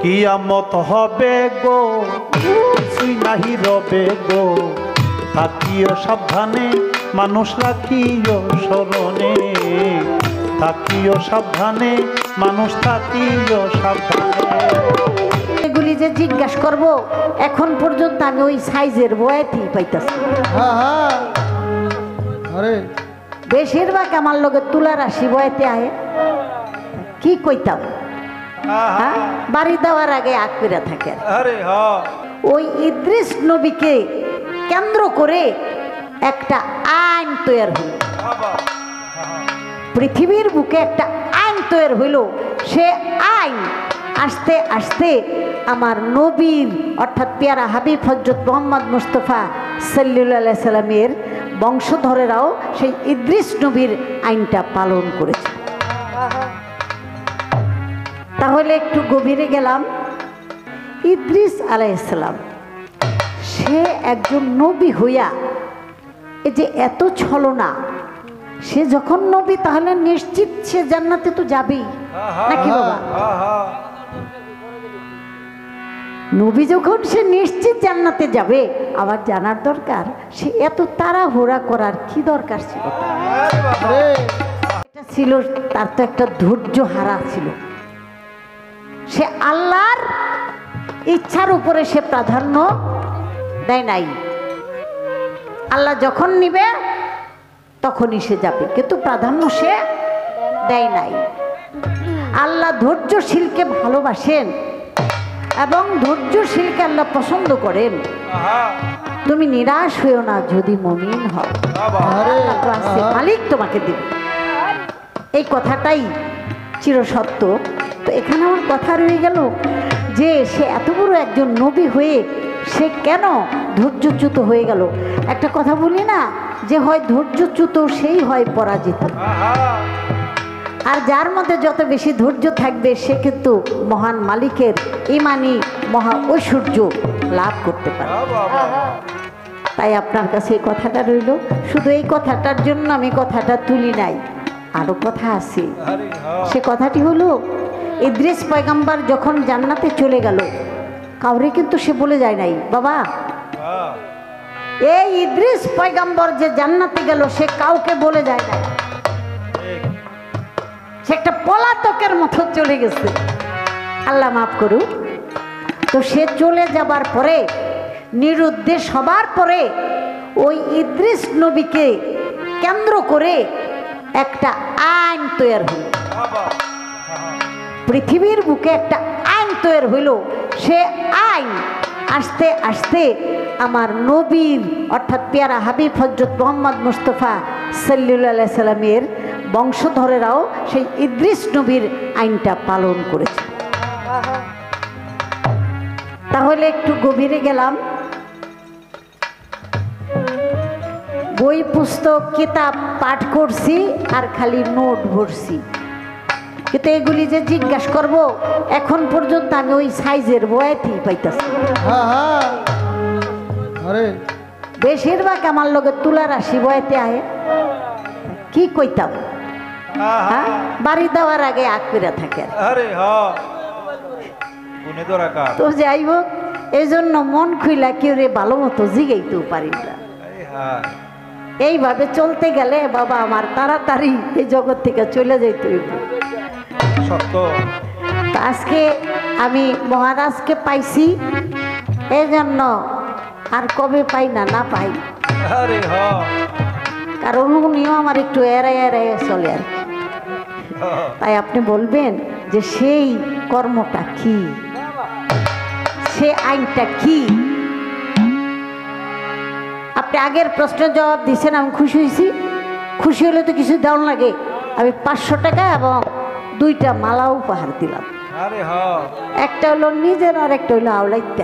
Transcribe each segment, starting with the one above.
কিয়ামত হবে গো, কিছুই নাহি রবে গো, থাকিও সাবধানে মানুষ রাখিও স্মরণে, থাকিও সাবধানে মানুষ থাকিও সাবধানে। এগুলি যে জিজ্ঞাসা করব এখন পর্যন্ত আমি ওই সাইজের বয়াতি পাইতাছি। বেশিরভাগ আমার লগে তুলা রাশি বয়াতে আহে, কি কইতাম বাড়ি দেওয়ার আগে আগ করে থাকে। ওই ইদ্রিস নবীকে কেন্দ্র করে একটা আইন তৈরি হইল, পৃথিবীর বুকে একটা আইন তৈরি হইল। সে আইন আস্তে আস্তে আমার নবীর অর্থাৎ পেয়ারা হাবিব হযরত মুহাম্মদ মুস্তাফা সাল্লাল্লাহু আলাইহি সাল্লামের বংশধরেরাও সেই ইদ্রিস নবীর আইনটা পালন করেছে। তাহলে একটু গভীরে গেলাম। ইদ্রিস আলাইহিস সালাম সে একজন নবী হইয়া এই যে এত ছলনা, সে যখন নবী তাহলে নিশ্চিত সে জান্নাতে তো যাবেই নাকি বাবা? নবী যখন সে নিশ্চিত জান্নাতে যাবে, আবার জানার দরকার সে এত তাড়াহুড়া করার কি দরকার ছিল? এটা ছিল তার তো একটা ধৈর্য হারা ছিল। সে আল্লাহর ইচ্ছার উপরে সে প্রাধান্য দেয় নাই। আল্লাহ যখন নিবে তখনই সে যাবে, কিন্তু প্রাধান্য সে দেয় নাই। আল্লাহ ধৈর্যশীলকে ভালোবাসেন এবং ধৈর্যশীলকে আল্লাহ পছন্দ করেন। তুমি নিরাশ হইও না যদি মুমিন হও, মালিক তোমাকে দিবে। এই কথাটাই চিরসত্য। তো এখানে আমার কথা রয়ে গেল যে সে এত বড় একজন নবী হয়ে সে কেন ধৈর্যচ্যুত হয়ে গেল? একটা কথা বলি না যে হয় ধৈর্যচ্যুত সেই হয় পরাজিত। আর যার মধ্যে যত বেশি ধৈর্য থাকবে সে কিন্তু মহান মালিকের ইমানি মহা ঐশ্বর্য লাভ করতে পারে। তাই আপনার কাছে এই কথাটা রইল। শুধু এই কথাটার জন্য আমি কথাটা তুলি নাই, আরো কথা আছে। সে কথাটি হলো ইদ্রিস পয়গম্বর যখন জান্নাতে চলে গেল, কাউরে কিন্তু সে বলে যায় নাই বাবা এই ইদ্রিস পয়গম্বর যে জান্নাতে গেল, সে কাউকে বলে যায় নাই। সে একটা পলাতকের মতো চলে গেছে, আল্লাহ মাফ করুক। তো সে চলে যাবার পরে নিরুদ্দেশ হবার পরে ওই ইদ্রিস নবীকে কেন্দ্র করে একটা আইন তৈরি হইল, পৃথিবীর বুকে একটা আইন তৈরি হইল। সে আইন আস্তে আস্তে আমার নবীর অর্থাৎ পেয়ারা হাবিব হযরত মুহাম্মদ মুস্তাফা সাল্লাল্লাহু আলাইহি সাল্লামের বংশধরেরাও সেই ইদ্রিস নবীর আইনটা পালন করেছে। তাহলে একটু গভীরে গেলাম। বই পুস্তক কিতাব পাঠ করছি আর খালি নোট ভরছি, কিন্তু এগুলি যে জিজ্ঞাসা করব এখন পর্যন্ত আমি ওই সাইজের বয়াতি পাইতাছি। বেশিরভাগ আমার লগে তুলা রাশি বয়াতে আহে, কি কইতাম বাড়ি দেওয়ার আগে আগ করে থাকে। তো যাই হোক, এই জন্য মন খুইলা কেউ রে ভালো মতো জিগাইতেও পারি না। এইভাবে চলতে গেলে বাবা আমার তাড়াতাড়ি এই জগৎ থেকে চলে যাইতে হইব। আজকে আমি মহারাজকে পাইছি, এই জন্য আর কবে পাই না না পাই, কারণ উনিও আমার একটু এড়াই এড়াই চলে আর। তাই আপনি বলবেন যে সেই কর্মটা কি, সে আইনটা কি? আপনি আগের প্রশ্নের জবাব দিচ্ছেন, আমি খুশি হয়েছি। খুশি হলে তো কিছু দেওয়ার লাগে। আমি 500 টাকা এবং 2টা মালা উপহার দিলাম। একটা হলো নিজের আর একটা হলো আওলাইতে।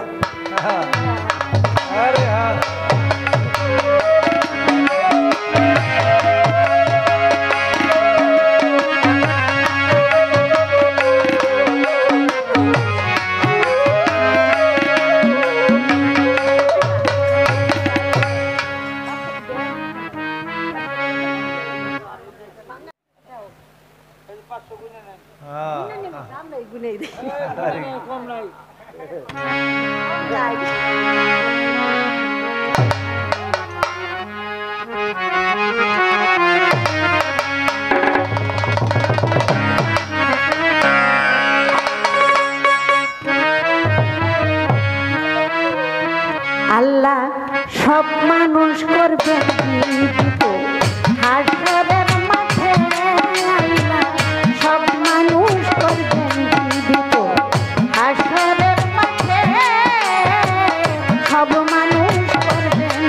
আল্লাহ সব মানুষ করবেন জীবিত হাসরের মাঠে। আল্লাহ সব মানুষ করবেন জীবিত হাসরের মাঠে। সব মানুষ করবেন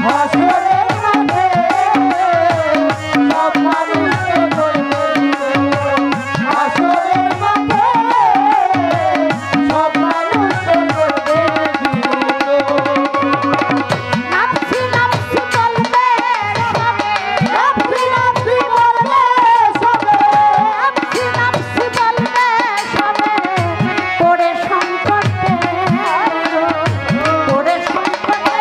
হাসরের মাঠে। সব মানুষ করবেন হাসরের মাঠে। সব মানুষ করবেন নাফসি নাফসি বলবে সবে। নাফসি নাফসি বলবে সবে। নাফসি নাফসি বলবে সবে। পড়ে সংকটে পড়ে সংকটে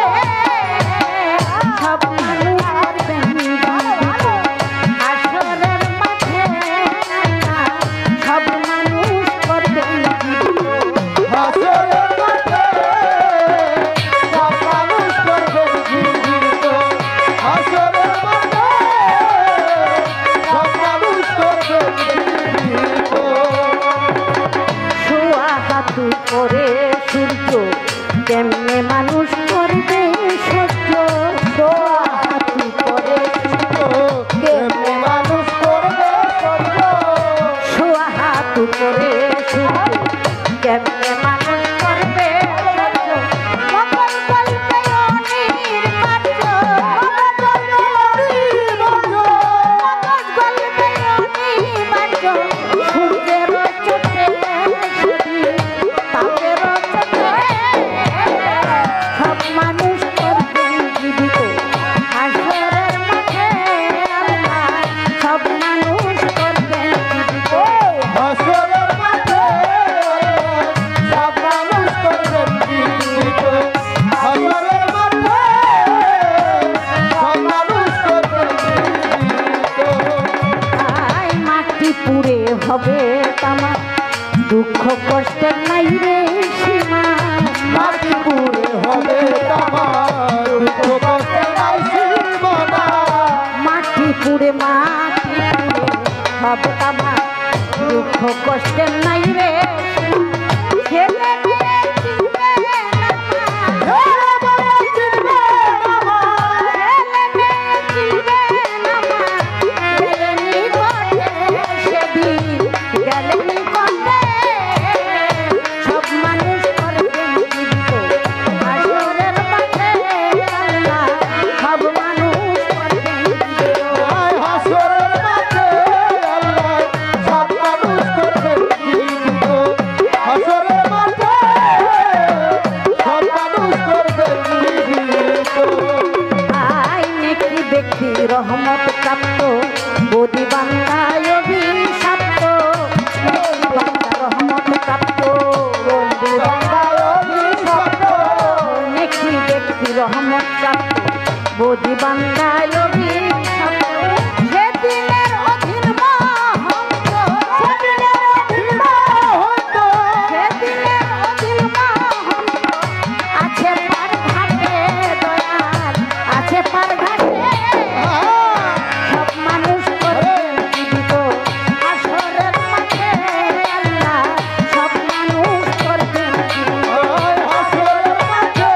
সব মানুষ করবেন হাসরের মাঠে। সব মানুষ করবেন হাসরের মাঠে। সব মানুষ করবেন জীবিত হাসরের মাঠে। সব মানুষ করবেন জীবিত। শোয়া হাতু করে সূর্য কেমনে মানুষ করবে সহ্য। শোয়া হাতু করে সূর্য কেমনে মানুষ করবে সহ্য। শোয়া হাতু করে সূর্য কেমনে মানুষ করবে সহ্য। মকল বলবে অনির্বাচ্য। মকল বলবে অনির্বাচ্য। সূর্যের চোখে সেদিন তাপের চোখে সব মানুষ করবেন জীবিত হাসরের মাঠে। আল্লাহ সব মানুষ করবেন জীবিত হাসরের মাঠে। সব মানুষ করবেন জীবিত হাসরের মাঠে। সব মানুষ করবেন জীবিত। আই মাটি পুড়ে হবে তামা দুঃখ কষ্টের নাই রে সীমা। মাটি পুড়ে হবে তামা দুঃখ কষ্টের নাই সীমা। মাটি পুড়ে হবে তামা দুঃখ কষ্টের নাই রে সীমা। ছেলে মেয়ে চিনবে না মা। ছেলে মেয়ে চিনবে না মা। গেলেনি ঘটে সেদিন গেলেনি ঘটে। সব মানুষ করবেন জীবিত হাসরের মাঠে। আল্লাহ সব মানুষ করবেন জীবিত হাসরের মাঠে। আল্লাহ সব মানুষ করবেন জীবিত হাসরের মাঠে। সব মানুষ করবেন জীবিত। আই নেকি ব্যক্তি রহমত প্রাপ্ত বদি বান্দায় অভিশপ্ত। নেকি বান্দা রহমত প্রাপ্ত বদি বান্দায় অভিশপ্ত। নেকি ব্যক্তি রহমত প্রাপ্ত বদি বান্দায় অভিশপ্ত। সেদিনের অধীন মহন্ত। সেদিনের অধীন মহন্ত। সেদিনের অধীন মহন্ত। আছে পার ঘাটে দয়াল আছে পার ঘাটে। সব মানুষ করবেন জীবিত হাসরের মাঠে। আল্লাহ সব মানুষ করবেন জীবিত হাসরের মাঠে।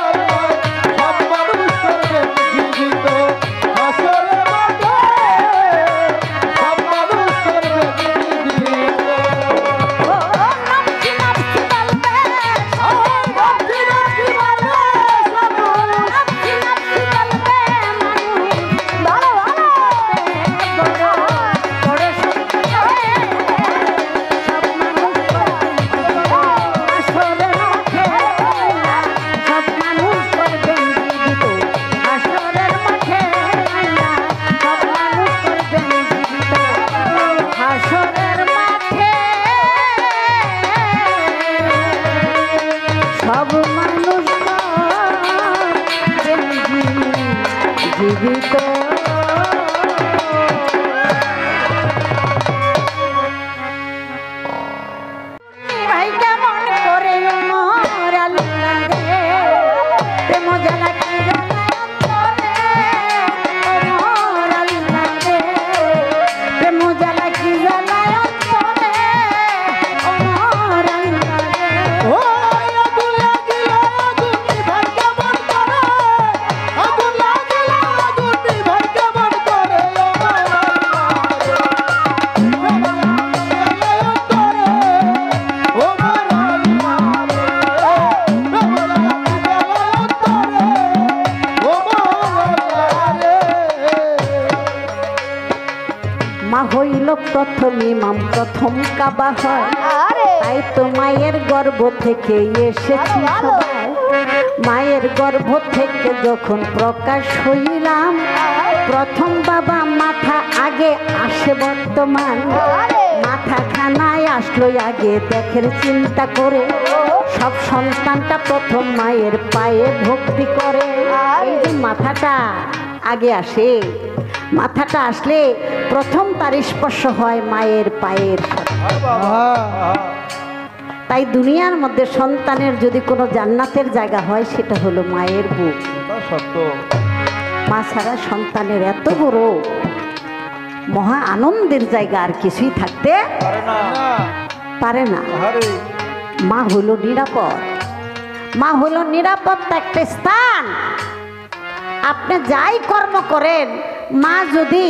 আল্লাহ সব মানুষ করবেন জীবিত হাসরের মাঠে। সব মানুষ করবেন জীবিত। ও নাফসি নাফসি বলবে নাফসি নাফসি বলবে নাফসি নাফসি বলবে মানুষ ভালো ভালো পড়ে সংকটে সব মানুষ করবেন হাসরের মাঠে। সব মানুষ করবেন জীবিত হাসরের মাঠে। সব মানুষ করবেন জীবিত হাসরের মাঠে। সব মানুষ করবেন জীবিত। ভাই প্রথম ইমাম প্রথম কাবা হয়, তাই তো মায়ের গর্ভ থেকে এসেছি সবাই। মায়ের গর্ভ থেকে যখন প্রকাশ হইলাম, প্রথম বাবা মাথা আগে আসে বর্তমান। মাথা খানায় আসলো আগে দেখের চিন্তা করে, সব সন্তানটা প্রথম মায়ের পায়ে ভক্তি করে। এই যে মাথাটা আগে আসে, মাথাটা আসলে প্রথম তার স্পর্শ হয় মায়ের পায়ের সাথে। তাই দুনিয়ার মধ্যে সন্তানের যদি কোনো জান্নাতের জায়গা হয় সেটা হলো মায়ের বুক। সত্য। মা ছাড়া সন্তানের এত বড় মহা আনন্দের জায়গা আর কিছুই থাকতে পারে না। মা হলো নিরাপদ, মা হলো নিরাপত্তা একটা স্থান। আপনি যাই কর্ম করেন, মা যদি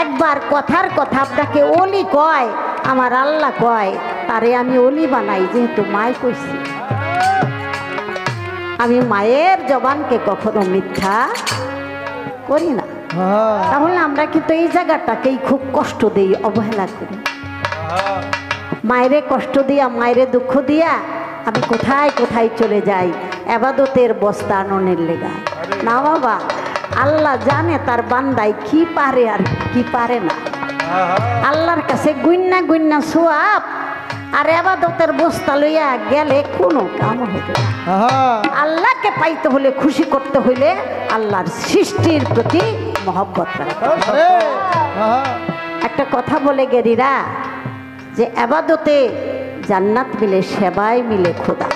একবার কথার কথা আপনাকে ওলি কয়, আমার আল্লাহ কয় তারে আমি ওলি বানাই, যেহেতু মায় কইছি। আমি মায়ের জবানকে কখনো মিথ্যা করি না। তাহলে আমরা কিন্তু এই জায়গাটাকেই খুব কষ্ট দিই, অবহেলা করি। মায়েরে কষ্ট দিয়া, মায়েরে দুঃখ দিয়া আমি কোথায় কোথায় চলে যাই এবাদতের বস্তা আননের লেগা। না বাবা, আল্লাহ জানে তার বান্দায় কি পারে আর কি পারে না। আল্লাহর কাছে গুন্না গুন্না সোয়াব আর এবাদতের বস্তা লইয়া গেলে কোনো কাম হবে না। আল্লাহকে পাইতে হলে, খুশি করতে হইলে আল্লাহর সৃষ্টির প্রতি মহব্বত রাখতে হবে। একটা কথা বলে গেরিরা যে এবাদতে জান্নাত মিলে, সেবায় মিলে খোদা।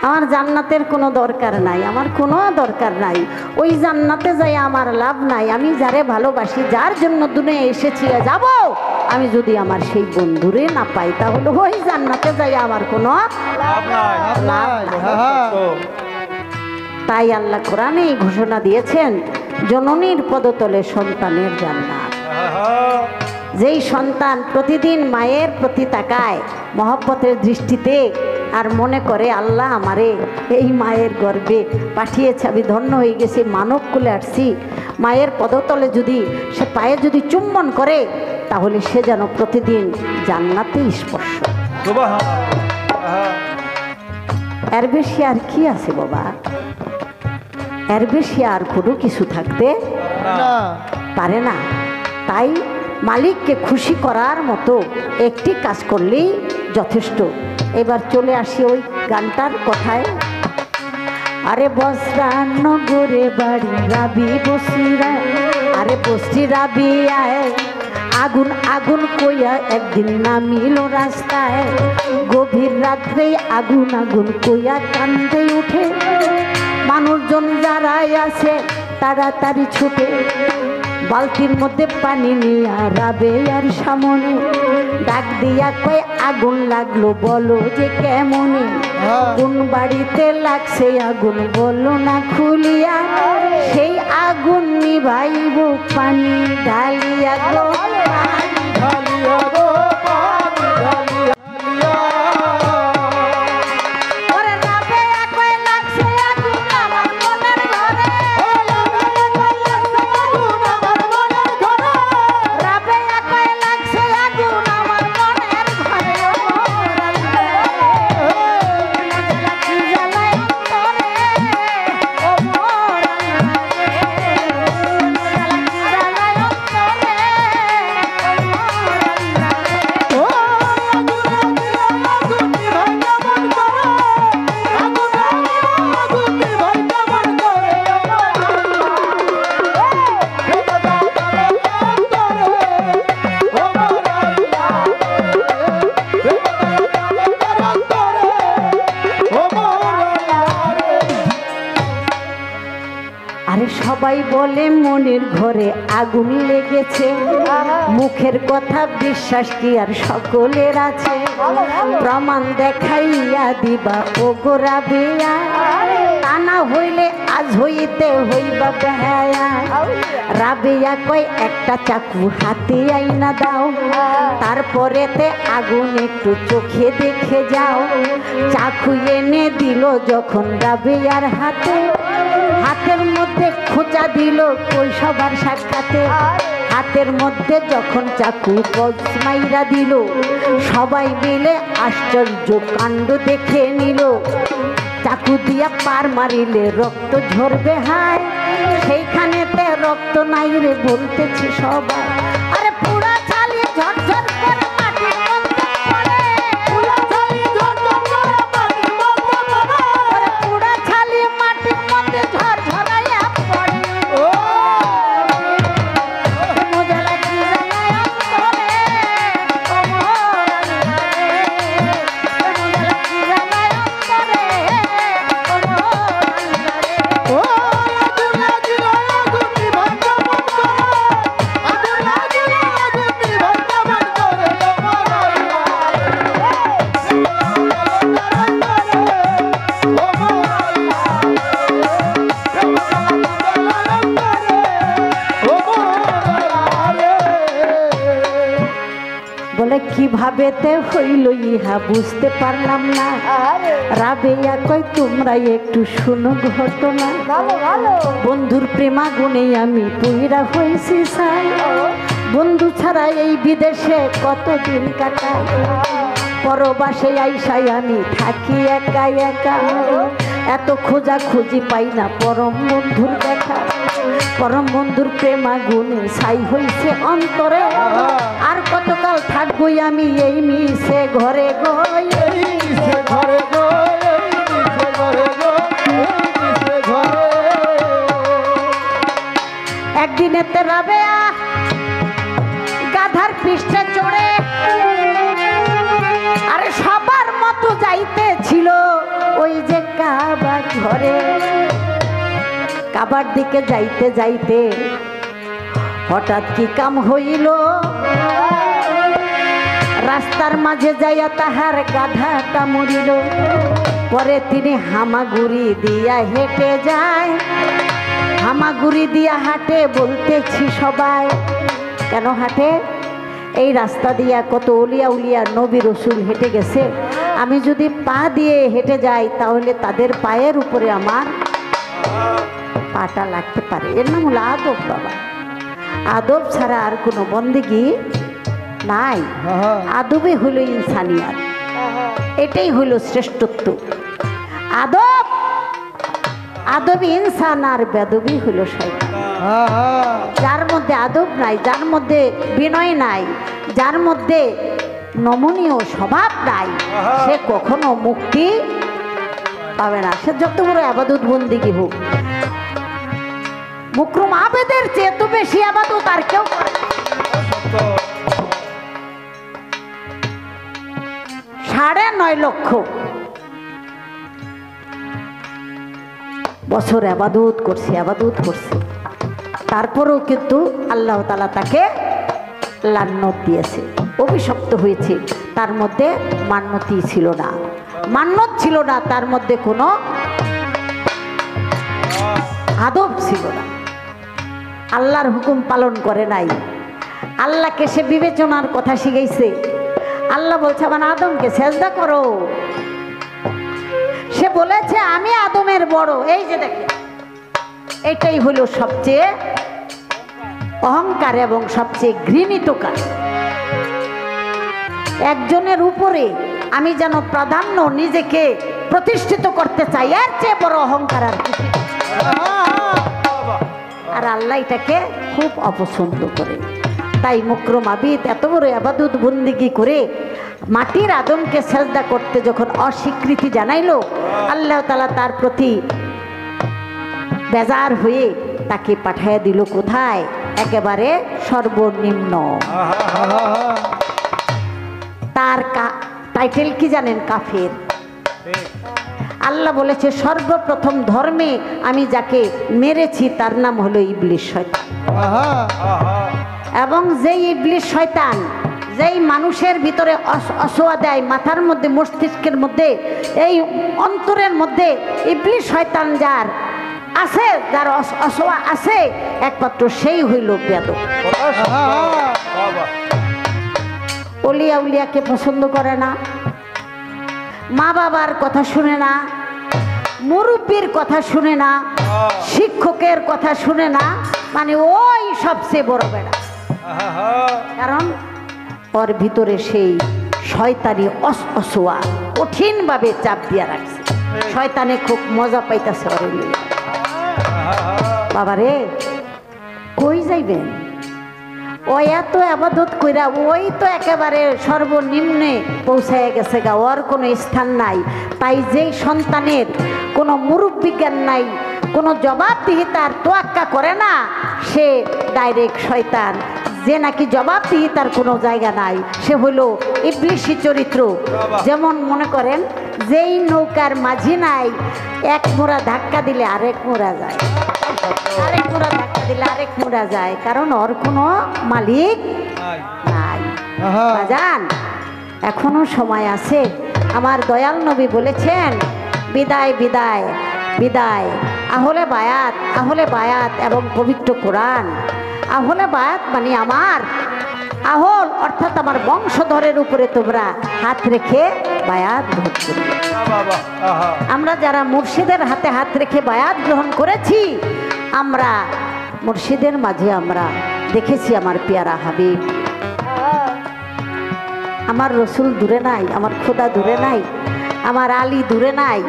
আমার জান্নাতের কোনো দরকার নাই, আমার কোনো দরকার নাই। ওই জান্নাতে যাই আমার লাভ নাই। আমি যারে ভালোবাসি, যার জন্য দুনিয়া এসেছি যাব, আমি যদি আমার সেই বন্ধুরে না পাই, তাহলে ওই জান্নাতে যাই আমার কোনো লাভ নাই। তাই আল্লাহ কোরআনে ঘোষণা দিয়েছেন, জননীর পদতলে সন্তানের জান্নাত। যেই সন্তান প্রতিদিন মায়ের প্রতি তাকায় মহব্বতের দৃষ্টিতে, আর মনে করে আল্লাহ আমারে এই মায়ের গর্ভে পাঠিয়েছে, আমি ধন্য হয়ে গেছি, মানব কুলে আসছি, মায়ের পদতলে যদি সে পায়ে যদি চুম্বন করে, তাহলে সে যেন প্রতিদিন জান্নাতে স্পর্শ। এর বেশি আর কি আছে বাবা? এর বেশি আর কোনো কিছু থাকতে পারে না। তাই মালিককে খুশি করার মতো একটি কাজ করলেই যথেষ্ট। এবার চলে আসি ওই গানটার কথায়। আরে বসরা নগরে বাড়ি রাবি বসিরা, আরে বসি রাবি আয়, আগুন আগুন কইয়া একদিন নামিল রাস্তায়, গভীর রাত্রে আগুন আগুন কইয়া কান্দে উঠে, মানুষজন যারাই আছে তাড়াতাড়ি ছুটে, বালতির মধ্যে পানি নিয়া রাবে আর সামনে, ডাক দিয়া কয় আগুন লাগলো বলো যে কেমনে, কোন বাড়িতে লাগছে আগুন বলো না খুলিয়া, সেই আগুন নিভাইব পানি ঢালিয়া গো, ঢালিয়া গো, সবাই বলে মনের ঘরে আগুন লেগেছে, মুখের কথা বিশ্বাস কি আর সকলের আছে, প্রমাণ দেখাইয়া দিবা ও গোরা বিয়া, তা না হইলে আজ হইতে হইবা বেহায়া। রাবিয়া কয় একটা চাকু হাতে আইনা দাও, তারপরেতে আগুন একটু চোখে দেখে যাও। চাকু এনে দিল যখন রাবিয়ার হাতে, হাতের মধ্যে খোঁচা দিল কই সবার সাক্ষাতে, হাতের মধ্যে যখন চাকু মাইরা দিল, সবাই মিলে আশ্চর্য কাণ্ড দেখে নিল। চাকু দিয়া পার মারিলে রক্ত ঝরবে হায়, সেইখানেতে রক্ত নাই রে বলতেছে সবাই। আরে পুরা ছালি ঝরঝর করে মাটির মধ্যে পড়ে, পুরা ছালি ঝরঝর করে মাটির মধ্যে পড়ে, আরে পুরা ছালি মাটির মধ্যে ঝরঝরাইয়া পড়ে। ও মজা লাগি জানায় অন্তরে, ও মোর আল্লাহ রে, মজা লাগি জানায় অন্তরে, ও মোর আল্লাহ রে। ও বলে কিভাবেতে হইল ইহা বুঝতে পারলাম না। রাবেয়া কই তোমরা একটু শুনো ঘটনা। বন্ধুর প্রেমাগুনে আমি পুইরা হইছি সাই, বন্ধু ছাড়া এই বিদেশে কতদিন কাটাই। পরবাসে আইসাই আমি থাকি একা একা, এত খোঁজা খুঁজি পাই না পরম বন্ধুর দেখা। পরম বন্ধুর প্রেমাগুনে ছাই হইছে অন্তরে, আর কতকাল থাকবই আমি এই মিশে ঘরে গই, ঘরে একদিনেতে রাবেয়া গাধার পৃষ্ঠে চড়ে, আরে সবার মতো যাইতে ছিল ওই যে কাবা ঘরে। কাবার দিকে যাইতে যাইতে হঠাৎ কি কাম হইল, রাস্তার মাঝে যাইয়া তাহার গাধাটা মরিল। পরে তিনি হামাগুড়ি দিয়া হেঁটে যায়, হামাগুড়ি দিয়া হাঁটে বলতেছি সবাই। কেন হাঁটে? এই রাস্তা দিয়া কত উলিয়া উলিয়া নবী রসুল হেঁটে গেছে, আমি যদি পা দিয়ে হেঁটে যাই তাহলে তাদের পায়ের উপরে আমার পাটা লাগতে পারে। এর নাম হলো আদব বাবা। আদব ছাড়া আর কোনো বন্দেগি নাই। আদবে হলো ইনসানিয়াত, এটাই হলো শ্রেষ্ঠত্ব। আদব, আদবি ইনসান আর বেদবি হলো শয়তান। যার মধ্যে আদব নাই, যার মধ্যে বিনয় নাই, যার মধ্যে নমনীয় স্বভাব নাই, সে কখনো মুক্তি পাবে না। সে যত বড় আবাদত বন্দিগি হোক, মুকরুম আবেদের চেয়ে তো বেশি আবাদত আর কেউ করে না। 9.5 লক্ষ বছর আবাদত করছে, আবাদত করছে, তারপরেও কিন্তু আল্লাহ তাআলা তাকে লান্নত দিয়েছে, অভিশপ্ত হয়েছে। তার মধ্যে মান্যতি ছিল না, মান্যত ছিল না, তার মধ্যে কোনো আদব ছিল না। আল্লাহর হুকুম পালন করে নাই, আল্লাহকে সে বিবেচনার কথা শিখাইছে। আল্লাহ বলছে আমার আদমকে সেজদা করো, সে বলেছে আমি আদমের বড়। এই যে দেখে, এটাই হলো সবচেয়ে অহংকার এবং সবচেয়ে ঘৃণিত কাজ। একজনের উপরে আমি যেন প্রাধান্য নিজেকে প্রতিষ্ঠিত করতে চাই, এর চেয়ে বড় অহংকার আর কিছু। আর আল্লাহ এটাকে খুব অপছন্দ করে। তাই মুকরম আবিদ এত বড় আবাদত বন্দিগি করে মাটির আদমকে সেজদা করতে যখন অস্বীকৃতি জানাইল, আল্লাহ তাআলা তার প্রতি বেজার হয়ে তাকে পাঠিয়ে দিল কোথায়? একেবারে সর্বনিম্ন। তার টাইটেল কি জানেন? কাফের। আল্লাহ বলেছে সর্বপ্রথম ধর্মে আমি যাকে মেরেছি তার নাম হলো ইবলিস শয়তান। এবং যেই ইবলিস শয়তান যেই মানুষের ভিতরে অসোয়া দেয়, মাথার মধ্যে মস্তিষ্কের মধ্যে এই অন্তরের মধ্যে ইবলিস শয়তান যার আছে, যার অসোয়া আছে, একমাত্র সেই হইল বেয়াদব। অলিয়া উলিয়াকে পছন্দ করে না, মা বাবার কথা শুনে না, মুরব্বীর কথা শুনে না, শিক্ষকের কথা শুনে না, মানে ওই সবচেয়ে বড় বেড়া। কারণ ওর ভিতরে সেই শয়তানি অসোয়া কঠিনভাবে চাপ দিয়া রাখছে। শয়তানে খুব মজা পাইতেছে ওরে নিয়ে। বাবারে কই যাইবেন? ও এত আবাদত কইরা ওই তো একেবারে সর্বনিম্নে পৌঁছায় গেছে গা, ওর কোনো স্থান নাই। তাই যেই সন্তানের কোনো মুরব্বি জ্ঞান নাই, কোনো জবাবদিহিতার তোয়াক্কা করে না, সে ডাইরেক্ট শয়তান। যে নাকি জবাবদিহিতার কোনো জায়গা নাই, সে হলো ইবলিশি চরিত্র। যেমন মনে করেন যেই নৌকার মাঝি নাই, এক মোড়া ধাক্কা দিলে আরেক মোড়া যায়, আরেক মোড়া ধাক্কা দিলে আরেক মোড়া যায়, কারণ ওর কোনো মালিক নাই। বাজান এখনো সময় আছে। আমার দয়াল নবী বলেছেন বিদায় বিদায় বিদায়, আহলে বায়াত, আহলে বায়াত এবং পবিত্র কোরআন। আহলে বায়াত মানে আমার আহল অর্থাৎ আমার বংশধরের উপরে তোমরা হাত রেখে বায়াত গ্রহণ করবে। আমরা যারা মুর্শিদের হাতে হাত রেখে বায়াত গ্রহণ করেছি, আমরা মুর্শিদের মাঝে আমরা দেখেছি আমার পেয়ারা হাবিব। আমার রসুল দূরে নাই, আমার খোদা দূরে নাই, আমার আলী দূরে নাই,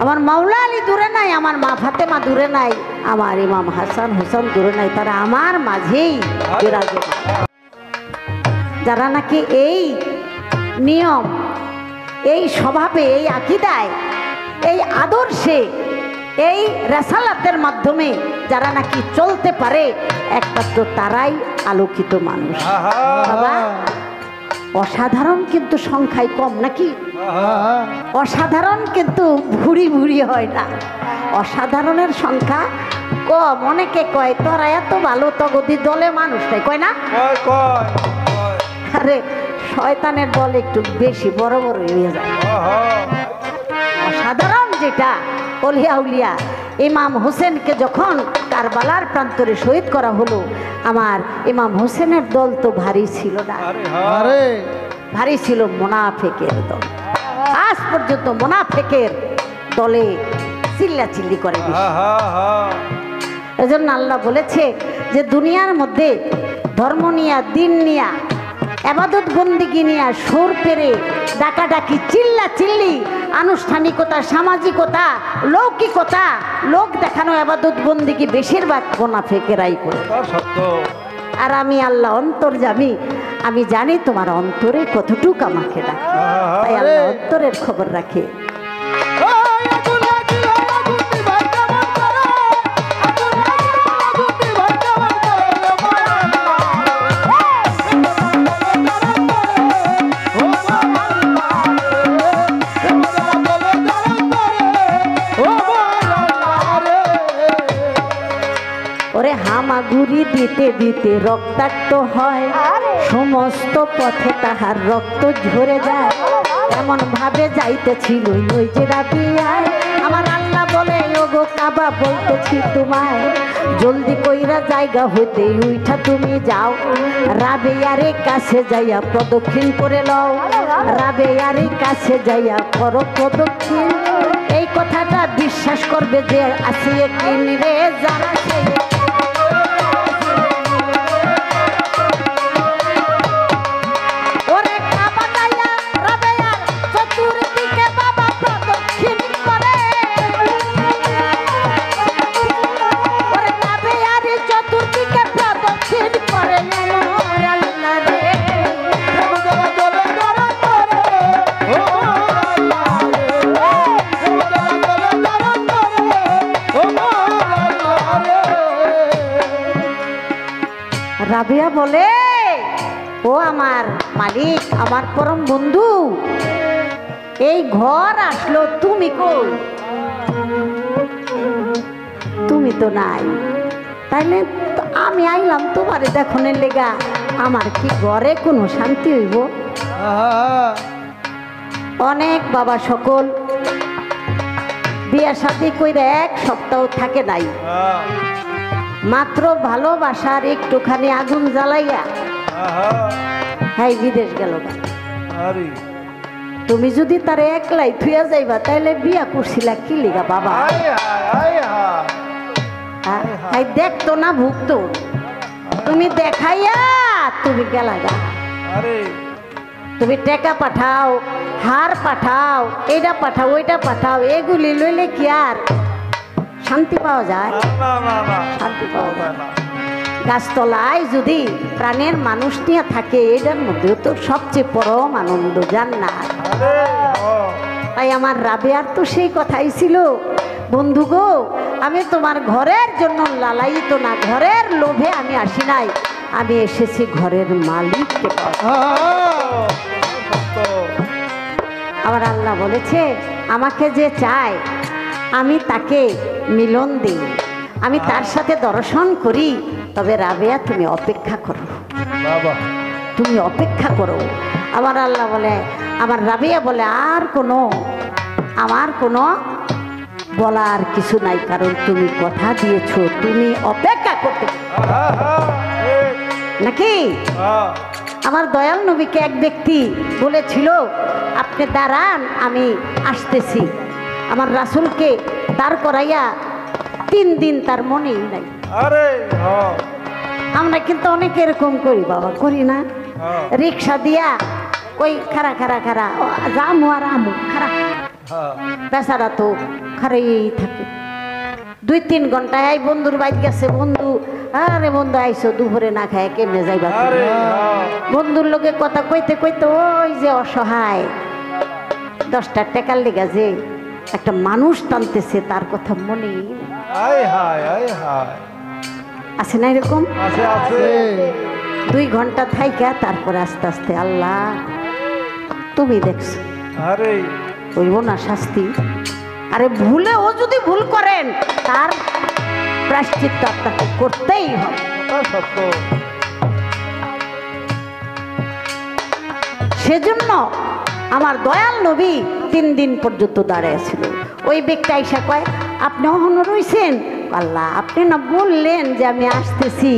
আমার মাওলা আলী দূরে নাই, আমার মা ফাতেমা দূরে নাই, আমার ইমাম হাসান হুসান দূরে নাই, তারা আমার মাঝেই বিরাজমান। যারা নাকি এই নিয়ম, এই স্বভাবে, এই আকীদায়, এই আদর্শে, এই রেসালাতের মাধ্যমে যারা নাকি চলতে পারে, একমাত্র তারাই আলোকিত মানুষ। বাবা অসাধারণ কিন্তু সংখ্যায় কম নাকি? অসাধারণ কিন্তু ভুরি ভুরি হয় না, অসাধারণের সংখ্যা কম। অনেকে কয় তোরা এত ভালো, তগদি দলে মানুষ নাই, কয় না? আরে শয়তানের দল একটু বেশি বড় বড় হয়ে যায়। অসাধারণ যেটা অলিয়া উলিয়া, ইমাম হোসেনকে যখন কারবালার প্রান্তরে শহীদ করা হলো, আমার ইমাম হোসেনের দল তো ভারী ছিল না, ভারী ছিল মুনাফিকের দল। আজ পর্যন্ত মুনাফিকের দলে চিল্লাচিল্লি করে। এজন্য আল্লাহ বলেছে যে দুনিয়ার মধ্যে ধর্ম নিয়া, দিন নিয়া, এবাদত বন্দিগি নিয়া সুর পেরে ডাকাডাকি, চিল্লা চিল্লি, আনুষ্ঠানিকতা, সামাজিকতা, লৌকিকতা, লোক দেখানো এবাদত বন্দিগি বেশিরভাগ মুনাফিকেরাই করে। আর আমি আল্লাহ অন্তর্যামী, আমি জানি তোমার অন্তরে কতটুকু আমাকে ডাকে, তাই আল্লাহ অন্তরের খবর রাখে। ওরে হামাগুড়ি দিতে দিতে রক্তাক্ত হয়, সমস্ত পথে তাহার রক্ত ঝরে যায়, এমন ভাবে যাইতেছিল ওই যে রাবিয়ায়। আমার আল্লাহ বলে ওগো কাবা বলতেছি তোমায়, জলদি কইরা জায়গা হইতে উইঠা তুমি যাও, রাবেয়ারে কাছে যাইয়া প্রদক্ষিণ করে লও, রাবেয়ারে কাছে যাইয়া করো প্রদক্ষিণ। এই কথাটা বিশ্বাস করবে যে আছে একদিন রে যারা সেই রাবিয়া বলে, ও আমার মালিক, আমার পরম বন্ধু, এই ঘর আসলো, তুমি কই? তুমি তো নাই, তাইলে আমি আইলাম তোমারে দেখনের লেগা, আমার কি ঘরে কোনো শান্তি হইব? অনেক বাবা সকল বিয়া শাদী কইরা এক সপ্তাহ থাকে নাই, মাত্র ভালোবাসার একটুখানি আগুন জ্বালাইয়া হাই বিদেশ গেল। তুমি যদি তার একলাই থুয়া যাইবা, তাইলে বিয়া করছিলা কি লিগা বাবা? দেখতো না ভুগতো, তুমি দেখাইয়া তুমি গেলা গা। আরে তুমি টাকা পাঠাও, হার পাঠাও, এটা পাঠাও, ওইটা পাঠাও, এগুলি লইলে কি আর শান্তি পাওয়া যায়? না না না শান্তি পাওয়া যায় না। গাছতলায় যদি প্রাণের মানুষ নিয়ে থাকে, এটার মধ্যেও তো সবচেয়ে পরম আনন্দ জান্নাত। আরে তাই আমার রাবেয়ার তো সেই কথাই ছিল, বন্ধু গো, আমি তোমার ঘরের জন্য লালায়িত না, ঘরের লোভে আমি আসি নাই, আমি এসেছি ঘরের মালিককে পাওয়া। আমার আল্লাহ বলেছে, আমাকে যে চায় আমি তাকে মিলন দিই, আমি তার সাথে দর্শন করি। তবে রাবেয়া তুমি অপেক্ষা করো, বাবা তুমি অপেক্ষা করো। আমার আল্লাহ বলে, আমার রাবেয়া বলে, আমার কোনো বলার কিছু নাই, কারণ তুমি কথা দিয়েছো, তুমি অপেক্ষা করতে নাকি। আমার দয়াল নবীকে এক ব্যক্তি বলেছিল, আপনি দাঁড়ান আমি আসতেছি। আমার রাসূলকে দাঁড় করাইয়া 3 দিন তার মনেই নাই। আরে আমরা কিন্তু অনেক এরকম করি বাবা, করি না? রিক্সা দিয়া ওই খারা খারা খারা রামু আর আমু খারা, বেচারা তো খারাই থাকে। 2-3 ঘন্টায় এই বন্ধুর বাইক গেছে, বন্ধু আরে বন্ধু আইসো, দুপুরে না খায় কেমনে যাইবা? বন্ধুর লোকে কথা কইতে কইতে ওই যে অসহায় 10টা টাকার লেগা যে একটা মানুষ টানতেছে, তার কথা মনেই আছে না এরকম? 2 ঘন্টা থাইকা তারপরে আস্তে আস্তে আল্লাহ তুমি দেখছো, আরে হইব না শাস্তি? আরে ভুলে ও যদি ভুল করেন, তার প্রায়শ্চিত্ত আপনাকে করতেই হবে। সেজন্য আমার দয়াল নবী 3 দিন পর্যন্ত দাঁড়িয়েছিল। ওই ব্যক্তি আইসা কয়, আপনি অহনো রইছেন? আল্লাহ, আপনি না বললেন যে আমি আসতেছি,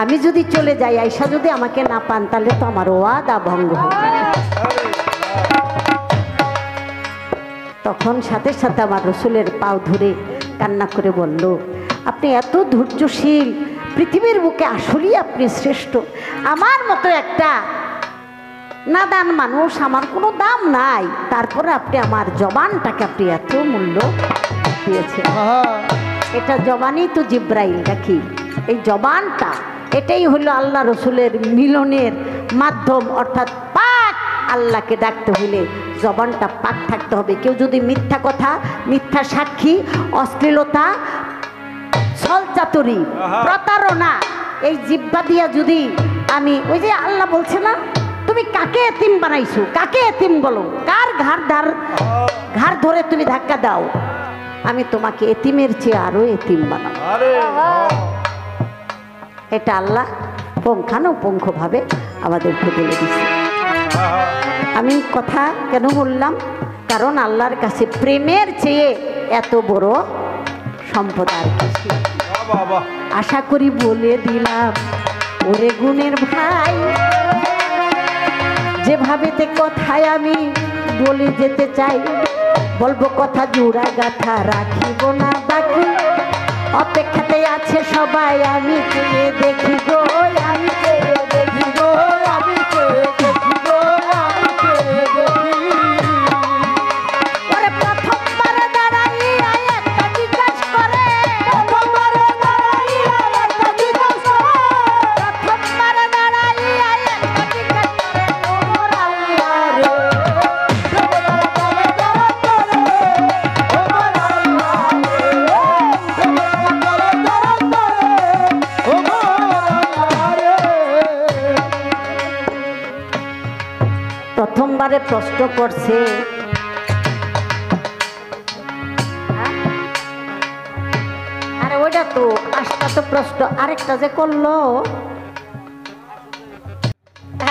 আমি যদি চলে যাই, আইসা যদি আমাকে না পান, তাহলে তো আমার ওয়াদা ভঙ্গ হবে। তখন সাথে সাথে আমার রসুলের পাও ধরে কান্না করে বলল, আপনি এত ধৈর্যশীল, পৃথিবীর বুকে আসলেই আপনি শ্রেষ্ঠ। আমার মতো একটা নাদান মানুষ, আমার কোনো দাম নাই, তারপরে আপনি আমার জবানটাকে আপনি এত মূল্য দিয়েছেন। এটা জবানই তো জিব্রাইল নাকি? এই জবানটা, এটাই হলো আল্লাহ রসুলের মিলনের মাধ্যম। অর্থাৎ পাক আল্লাহকে ডাকতে হলে জবানটা পাক থাকতে হবে। কেউ যদি মিথ্যা কথা, মিথ্যা সাক্ষী, অশ্লীলতা, ছলচাতুরি, প্রতারণা, এই জিহ্বা দিয়া যদি আমি, ওই যে আল্লাহ বলছে না, তুমি কাকে এতিম বানাইছো? কাকে এতিম বলো? কার ঘাড় ধরে তুমি ধাক্কা দাও? আমি তোমাকে এতিমের চেয়ে আরো এতিম বানাবো। এটা আল্লাহ পুঙ্খানুপুঙ্খভাবে আমাদেরকে বলে দিচ্ছে। আমি কথা কেন বললাম? কারণ আল্লাহর কাছে প্রেমের চেয়ে এত বড় সম্পদ আর কিছু। আশা করি বলে দিলাম, ওরে গুণের ভাই, যেভাবেতে কথায় আমি বলে যেতে চাই, বলবো কথা জোড়া গাথা, রাখিব না বাকি, অপেক্ষাতে আছে সবাই, আমি চেয়ে দেখি গো, আমি চেয়ে দেখি গো, আমি চেয়ে দেখি গো, আমি চেয়ে দেখি। ওরে প্রথমবার দাঁড়াইয়া একটা জিজ্ঞাস করে, প্রথমবার দাঁড়াইয়া একটা জিজ্ঞাস করে, প্রথমবার দাঁড়াইয়া একটা জিজ্ঞাস করে, ওর আল্লাহ রে, প্রথমবারে প্রশ্ন করছে, আরে ওইটা তো 5টা তো প্রশ্ন, আরেকটা যে করলো,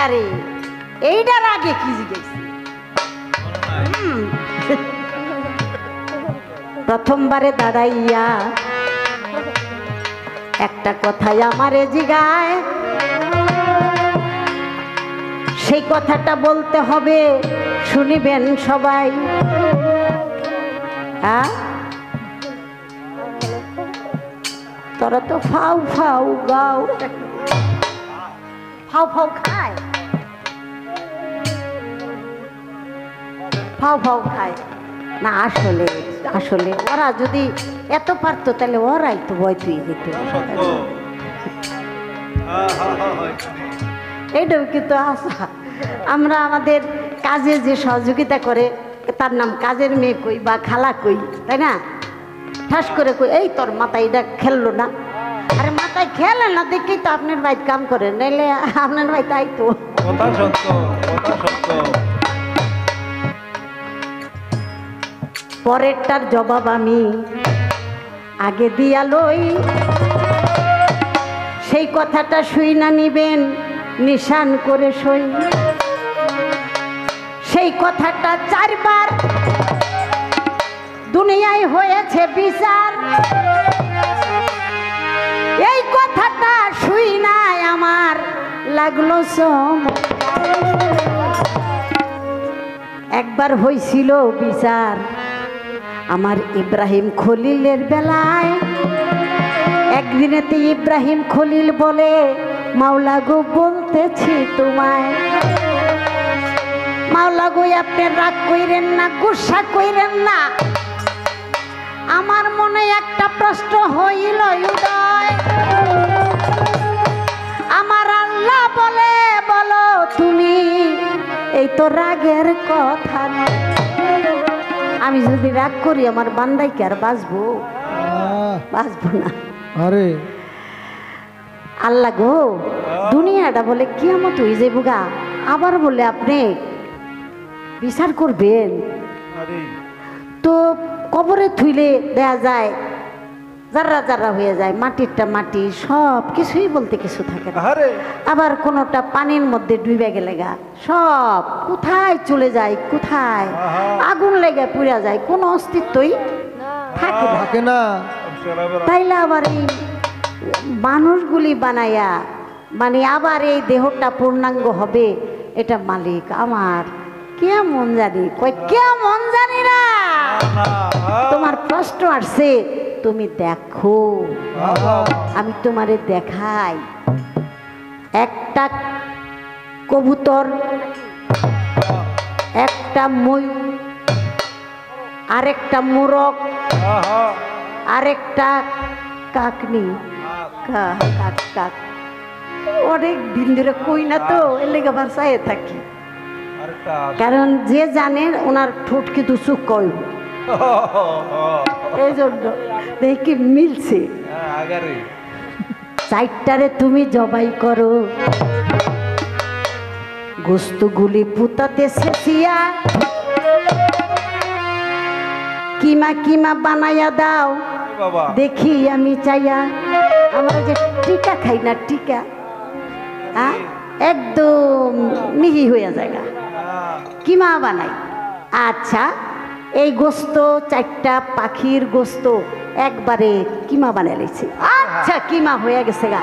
আরে এইটার আগে কি জিজ্ঞেস? প্রথমবারে দাঁড়াইয়া একটা কথাই আমারে জিগায়, সেই কথাটা বলতে হবে, শুনিবেন সবাই। তোরা তো ফাউ ফাউ গাও, ফাউ ফাউ খায়, ফাউ ফাউ খায় না। আসলে আসলে ওরা যদি এত পারতো তাহলে ওরাই তো ভয় তুই যেত। এইটাও কিন্তু আশা। আমরা আমাদের কাজে যে সহযোগিতা করে তার নাম কাজের মেয়ে কই বা খালা কই, তাই না? ঠাস করে কই এই তোর মাথায় এটা খেললো না, আরে মাথায় খেলে না দেখেই তো আপনার ভাই কাম করে, নাইলে আপনার ভাই তাই তো। কথা সত্য, কথা সত্য। পরেরটার জবাব আমি আগে দিয়া লই, সেই কথাটা শুই না নিবেন নিশান করে সই। সেই কথাটা 4 বার দুনিয়ায় হয়েছে বিচার, এই কথাটা শুই নাই আমার লাগলো একবার হয়েছিল বিচার আমার ইব্রাহিম খলিলের বেলায়। একদিনেতে ইব্রাহিম খলিল বলে মাওলা গো বলতেছি তোমায়, মাওলা গো আপনি রাগ কইরেন না, গুসা কইরেন না, আমার মনে একটা প্রশ্ন হইল উদয়। আমার আল্লাহ বলে বলো তুমি, এই তো রাগের কথা নয়। আমি যদি রাগ করি আমার বান্দাই কি আর বাঁচবো? বাঁচবো না। আরে আল্লাহ গো দুনিয়াটা বলে কিয়ামত হয়ে যাইব গা, আবার বলে আপনি বিচার করবেন। তো কবরে থুইলে দেয়া যায় যারা যারা হয়ে যায়, মাটিরটা মাটি, সব কিছুই বলতে কিছু থাকে না। আবার কোনোটা পানির মধ্যে ডুবে গেলে গা সব কোথায় চলে যায়, কোথায় আগুন লেগে পুড়ে যায়, কোনো অস্তিত্বই থাকে না। তাইলে আবার এই মানুষগুলি বানাইয়া মানে আবার এই দেহটা পূর্ণাঙ্গ হবে, এটা মালিক আমার কেমন জানি, কয় কেমন জানি না। তোমার প্রশ্ন আসছে, তুমি দেখো আমি তোমারে দেখাই। একটা কবুতর, একটা ময়ূর, আরেকটা মোরগ, আরেকটা কাকনি, কাক কাক অনেক দিন ধরে কই না তো এর লেগে আবার চাইয়ে থাকি, কারণ যে জানেন ওনার ঠোঁট কিন্তু চুপ কই, এই জন্য দেখি মিলছে। চারটারে তুমি জবাই করো, গোস্তগুলি পুতাতে শেষিয়া কিমা কিমা বানাইয়া দাও দেখি আমি চাইয়া। আমরা যে টিকা খাই না, টিকা একদম মিহি হয়ে যায়, কিমা বানাই। আচ্ছা এই গোস্ত 4টা পাখির গোস্ত একবারে কিমা বানাই লেছি, আচ্ছা কিমা হয়ে গেছে গা।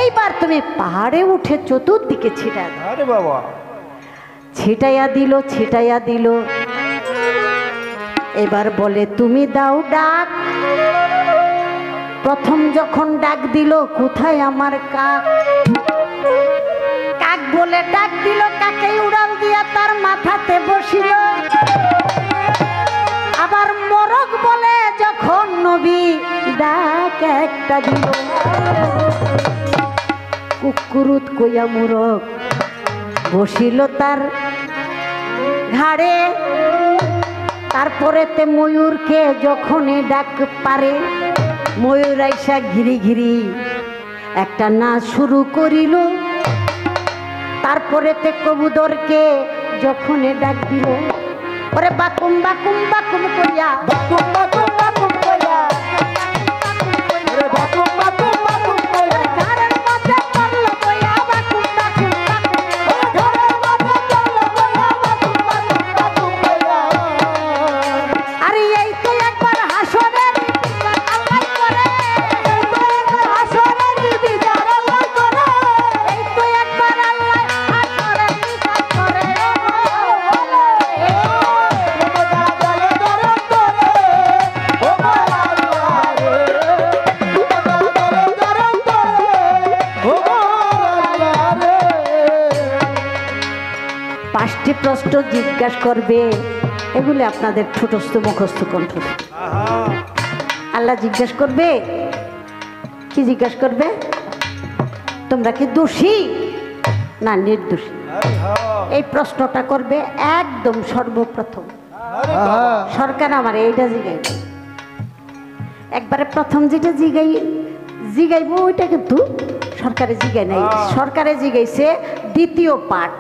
এইবার তুমি পাহাড়ে উঠে চতুর্দিকে ছিটা দাও। ছিটাইয়া দিল, ছিটাইয়া দিল। এবার বলে তুমি দাও ডাক। প্রথম যখন ডাক দিল, কোথায় আমার কাক? কাক বলে ডাক দিল, কাকে উড়াল দিয়া তার মাথাতে বসিল। আবার মোরগ বলে যখন নবী ডাক একটা দিল, কুকুরুত কইয়া মোরগ বসিল তার ঘাড়ে। তারপরে তে ময়ূরকে যখনই ডাক পারে, ময়ূর আইসা ঘিরি ঘিরি একটা নাচ শুরু করিল। তারপরে তে কবুতরকে যখনই ডাক দিল, ওরে বাকুম বাকুম বাকুম কইয়া, বাকুম বাকুম বাকুম কইয়া, ওরে বাকুম বাকুম বাকুম কইয়া, ঘরের মধ্যে পড়ল কইয়া বাকুম বাকুম বাকুম, ওরে ঘরের মধ্যে পড়ল কইয়া বাকুম বাকুম বাকুম কইয়া। আরে এই তো একবার হাসরের বিচার আল্লাহ করে, এই তো একবার হাসরের বিচার আল্লাহ করে, এই তো একবার আল্লাহ হাসরের বিচার করে। ও প্রশ্ন জিজ্ঞাসা করবে, এগুলি আপনাদের ঠোঁটস্থ মুখস্থ কণ্ঠ। আল্লাহ জিজ্ঞাসা করবে, কি জিজ্ঞাসা করবে? তোমরা কি দোষী না নির্দোষী? এই প্রশ্নটা করবে একদম সর্বপ্রথম। সরকার আমার এইটা জিগাইব, একবারে প্রথম যেটা জিগাইব ওইটা কিন্তু সরকারে জিগাই নাই। সরকারে জিগাইছে দ্বিতীয় পাঠ,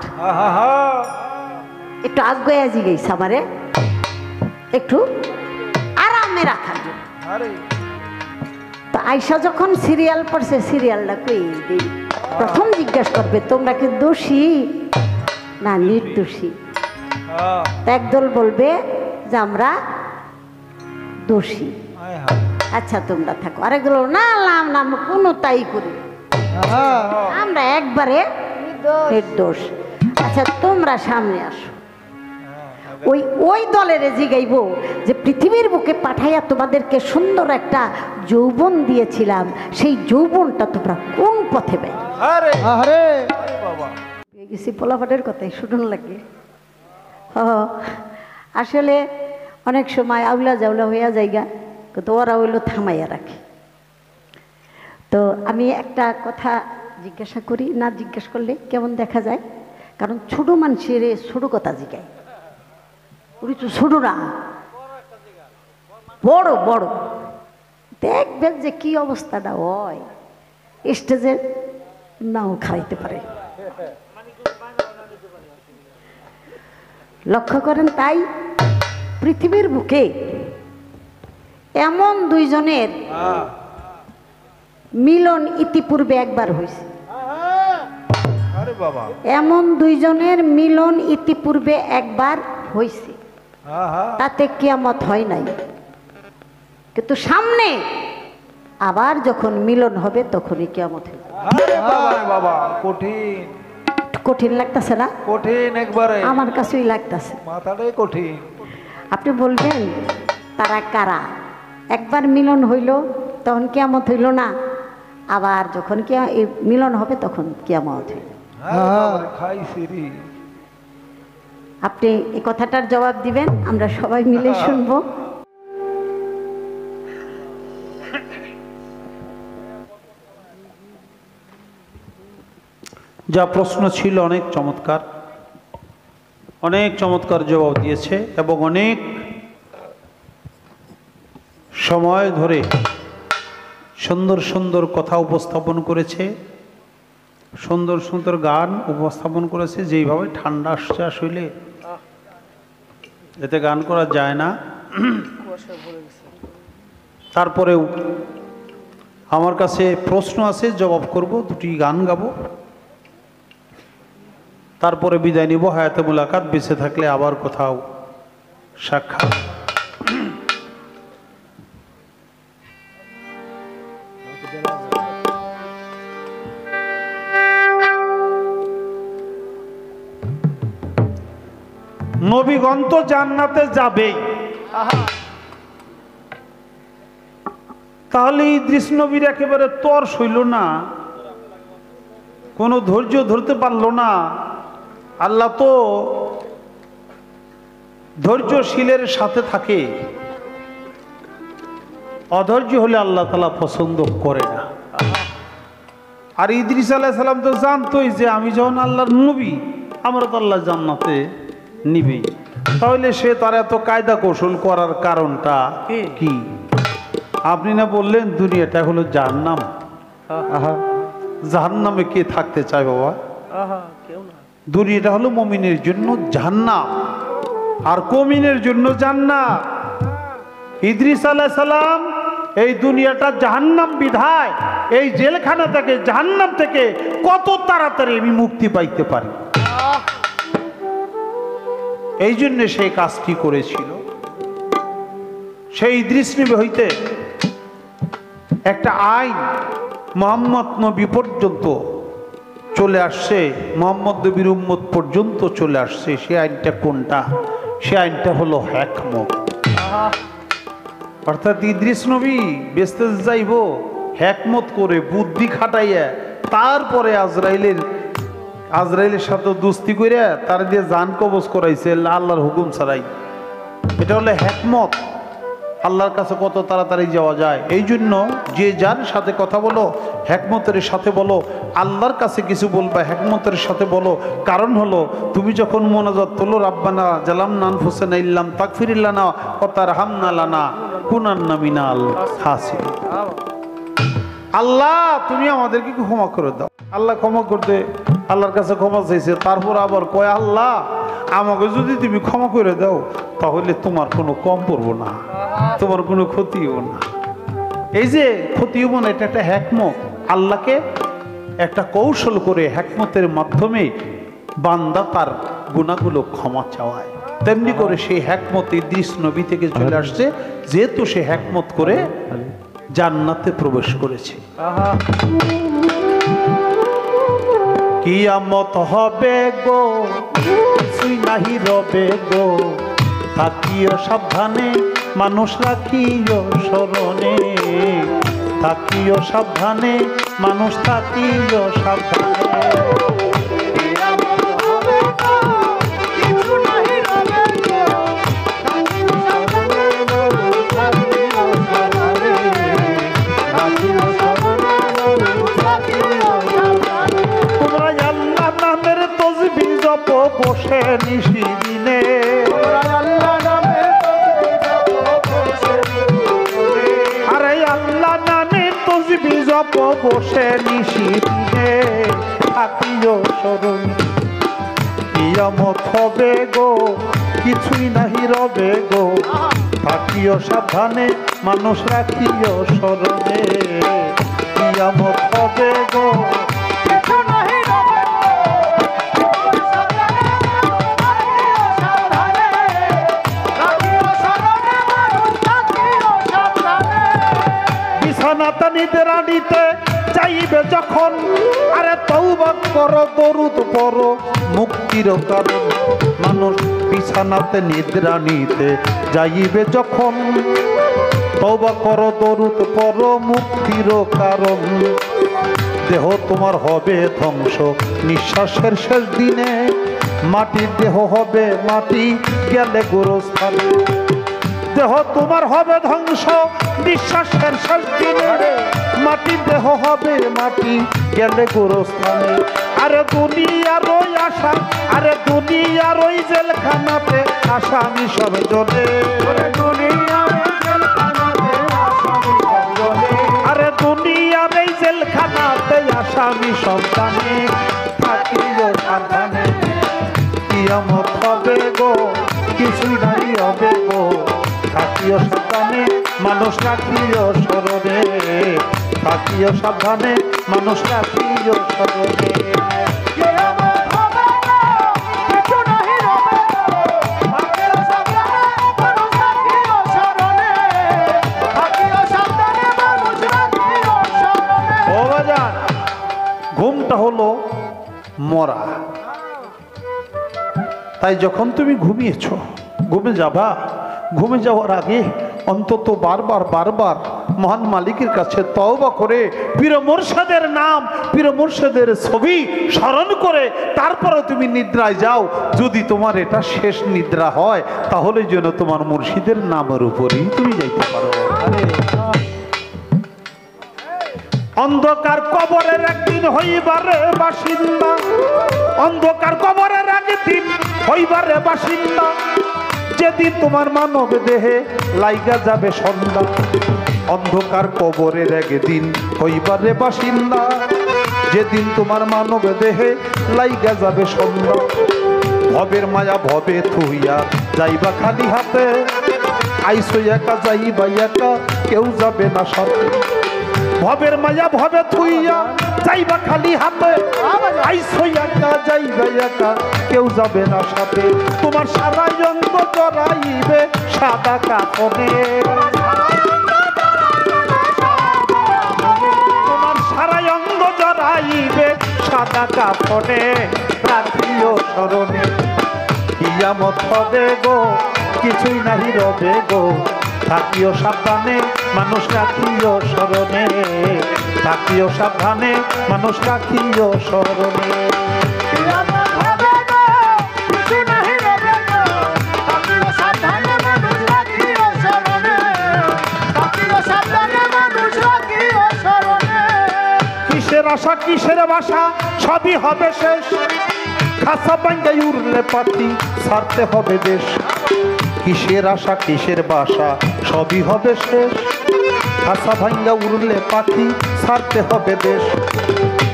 একটু আগ্রহে জিগাইছে আমারে, একটু আরামে রাখার জন্য। তো আয়সা যখন সিরিয়াল পড়ছে, সিরিয়ালটা কই দিই, প্রথম জিজ্ঞাসা করবে তোমরা কি দোষী না নির্দোষী? একদল বলবে যে আমরা দোষী। আচ্ছা তোমরা থাকো। আরেকদল না না আমরা কোনো তাই করি, আমরা একবারে নির্দোষ। আচ্ছা তোমরা সামনে আসো। ওই দলের জিগাইব যে পৃথিবীর বুকে পাঠাইয়া তোমাদেরকে সুন্দর একটা যৌবন দিয়েছিলাম, সেই যৌবনটা তোমরা কোন পথে ব্যয়? গেছি পোলাপাটের কথাই শুনুন লাগে। আসলে অনেক সময় আউলা জাউলা হইয়া জায়গা, তো ওরা হইলো থামাইয়া রাখে। তো আমি একটা কথা জিজ্ঞাসা করি, না জিজ্ঞাসা করলে কেমন দেখা যায়, কারণ ছোট মানুষের ছোট কথা জিগায়, উনি তো ছোট না, বড় বড়। দেখবেন যে কি অবস্থাটা হয়, স্টেজে নাও খাইতে পারে। লক্ষ্য করেন, তাই পৃথিবীর বুকে এমন দুইজনের মিলন ইতিপূর্বে একবার হয়েছে। এমন দুইজনের মিলন ইতিপূর্বে একবার হয়েছে, তাতে কিয়ামত হয় নাই। কিন্তু সামনে আবার যখন মিলন হবে তখনই কিয়ামত হবে। কঠিন লাগতেছে না? কঠিন একবারে, আমার কাছেই লাগতেছে, মাথাটাই কঠিন। আপনি বলবেন তারা কারা? একবার মিলন হইল তখন কিয়ামত হইল না, আবার যখন মিলন হবে তখন কিয়ামত হইল। আপনি এই কথাটার জবাব দিবেন, আমরা সবাই মিলে শুনবো। যা প্রশ্ন ছিল অনেক চমৎকার, অনেক চমৎকার জবাব দিয়েছে এবং অনেক সময় ধরে সুন্দর সুন্দর কথা উপস্থাপন করেছে, সুন্দর সুন্দর গান উপস্থাপন করেছে। যেইভাবে ঠান্ডা আসছে, আসলে এতে গান করা যায় না। তারপরেও আমার কাছে প্রশ্ন আছে, জবাব করব, দুটি গান গাবো, তারপরে বিদায় নিব। হায়াতে মুলাকাত, বেঁচে থাকলে আবার কোথাও সাক্ষাৎ। নবীগণ তো জান্নাতে যাবেই, তাহলে ইদ্রিস নবীর একেবারে তর সইল না, কোনো ধৈর্য ধরতে পারল না। আল্লাহ তো ধৈর্যশীলের সাথে থাকে, অধৈর্য হলে আল্লাহ তাআলা পছন্দ করে না। আর ইদ্রিস আলাইহিস সালাম তো জানতোই যে আমি যখন আল্লাহর নবী, আমরা তো আল্লাহ জান্নাতে নিবেই। তাহলে সে তার এত কায়দা কৌশল করার কারণটা কি? আপনি না বললেন দুনিয়াটা হলো জাহান্নাম। জাহান্নামে কে থাকতে চায় বাবা? দুনিয়াটা হলো মুমিনের জন্য জান্নাত আর মুমিনের জন্য জান্নাত। ইদ্রিস আলাইহিস সালাম এই দুনিয়াটা জাহান্নাম বিধায় এই জেলখানা থেকে, জাহান্নাম থেকে কত তাড়াতাড়ি আমি মুক্তি পাইতে পারি, এই জন্য সেই কাজটি করেছিল। সেই ইদ্রিস নবী হইতে একটা আইন মুহাম্মদ নবী পর্যন্ত চলে আসছে, মুহাম্মদ নবীর উম্মত পর্যন্ত চলে আসছে। সে আইনটা কোনটা? সে আইনটা হলো হিকমত। অর্থাৎ ইদ্রিস নবী বেঁচতে যাইব হিকমত করে, বুদ্ধি খাটাইয়া, তারপরে আজরাইলের আজরাইলের সাথে দুস্তি করে তার দিয়ে জান কবজ করাইছে আল্লাহর হুকুম ছাড়াই। এটা হলো হেকমত। আল্লাহর কাছে কত তাড়াতাড়ি যাওয়া যায়। এই জন্য যে যার সাথে কথা বলো হেকমতের সাথে বলো, আল্লাহর কাছে কিছু বলবা হেকমতের সাথে বলো। কারণ হলো তুমি যখন মোনাজাত তোলো রাব্বানা জালামনা আনফুসানা ইল্লাম তাগফির লানা ওয়া তারহামনা লানা কুনান্না মিনাল খাসিরিন। আল্লাহ তুমি আমাদেরকে ক্ষমা করে দাও। আল্লাহ ক্ষমা করতে আল্লাহর কাছে ক্ষমা চাইছে, তারপর আবার কয় আল্লাহ আমাকে যদি তুমি ক্ষমা করে দাও তাহলে তোমার কোনো কম পড়বো না, তোমার কোনো ক্ষতি হবো না। এই যে ক্ষতি হবো না, এটা একটা হেকমত। আল্লাহকে একটা কৌশল করে হেকমতের মাধ্যমে বান্দা তার গুনাহগুলো ক্ষমা চাওয়ায়। তেমনি করে সেই হেকমত ইদ্রিস নবী থেকে চলে আসছে, যেহেতু সে হেকমত করে জান্নাতে প্রবেশ করেছে। কিয়ামত হবে গো কিছুই নাহি রবে গো, থাকিও সাবধানে মানুষ রাখিও স্মরণে, থাকিও সাবধানে মানুষ থাকিও সাবধানে। বসে নিশি দিনে আরে আল্লাহ নামে তসবিহ জপ বসে নিশি দিনে, থাকিও স্মরণ। কিয়ামত হবে গো কিছুই নাহি রবে গো, থাকিও সাবধানে মানুষ রাখিও স্মরণে। কিয়ামত হবে গো নিতে চাইবে যখন, আরে তওবা করো দরুদ পড়ো মুক্তির কারণ। মানুষ বিছানাতে নিদ্রা নিতে যাইবে যখন, তওবা করো দরুদ পড়ো মুক্তির কারণ। দেহ তোমার হবে ধ্বংস নিঃশ্বাসের শেষ দিনে, মাটির দেহ হবে মাটি গেলে গোরস্থানে। দেহ তোমার হবে ধ্বংস নিঃশ্বাসের শেষ দিনে, মাটির দেহ হবে মাটি গেলে গোরস্থানে। আরে দুনিয়ার ওই আশা, আরে দুনিয়ার ওই জেলখানাতে আসামি সব জলে, আরে দুনিয়ার এই জেলখানাতে আসামি সন্তানে, থাকিও সাবধানে। কিয়ামত হবে গো কিছুই নাই হবে গো, থাকিও সাবধানে মানুষ রাখিও স্মরণে, থাকিও সাবধানে মানুষ রাখিও স্মরণে। ঘুমটা হলো মরা, তাই যখন তুমি ঘুমিয়েছো ঘুমে যাবা, ঘুমে যাওয়ার আগে অন্তত বারবার বারবার মহান মালিকের কাছে তওবা করে পীর মুর্শিদের নাম পীর মুর্শিদের ছবি স্মরণ করে তারপরে তুমি নিদ্রায় যাও। যদি তোমার এটা শেষ নিদ্রা হয় তাহলে যেন তোমার মুর্শিদের নামের উপরেই তুমি যাইতে পারো। অন্ধকার কবরের একদিন হইবারে বাসিন্দা, অন্ধকার কবরের একদিন হইবারে বাসিন্দা, যেদিন তোমার মানব দেহে লাইগা যাবে সন্ধ্যা। অন্ধকার কবরের একদিন হইবারে বাসিন্দা, যেদিন তোমার মানব দেহে লাইগা যাবে সন্ধ্যা। ভবের মায়া ভবে থুইয়া যাইবা খালি হাতে, আইসো একা যাইবা একা কেউ যাবে না সাথে। ভবের মায়া ভবে থুইয়া যাইবা খালি হাতে, আইসো একা যাইবা একা কেউ যাবে না সাথে। তোমার সারা অঙ্গ জড়াইবে সাদা কাফনে, তোমার সারা অঙ্গ জড়াইবে সাদা কাফনে, রাখিও স্মরণে। কিয়ামত হবে গো কিছুই নাহি রবে গো, থাকিও সাবধানে মানুষ রাখিও স্মরণে, থাকিও সাবধানে মানুষ রাখিও স্মরণে। আশা কিসের বাসা সবই হবে শেষ খাসা ভাঙ্গা উড়লে পাখি ছাড়তে হবে দেশ কিসের আশা কিসের বাসা সবই হবে শেষ খাসা ভাঙ্গা উড়লে পাখি ছাড়তে হবে দেশ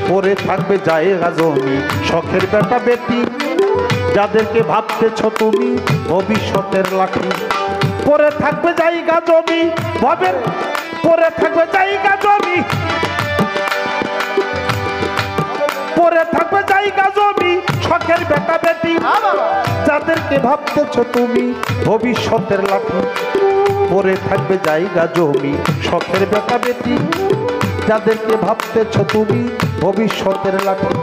পরে থাকবে জায়গা জমি শখের বেটা বেটি যাদেরকে ভাবতেছ তুমি ভবিষ্যতের লাঠি পরে থাকবে জায়গা জমি ভাবের পরে থাকবে জায়গা জমি পরে থাকবে জায়গা জমি শখের বেটা বেটি যাদেরকে ভাবতেছ তুমি ভবিষ্যতের লাঠি পরে থাকবে জায়গা জমি শখের বেটা বেটি যাদেরকে ভাবতেছ তুমি ভবিষ্যতের লাঠি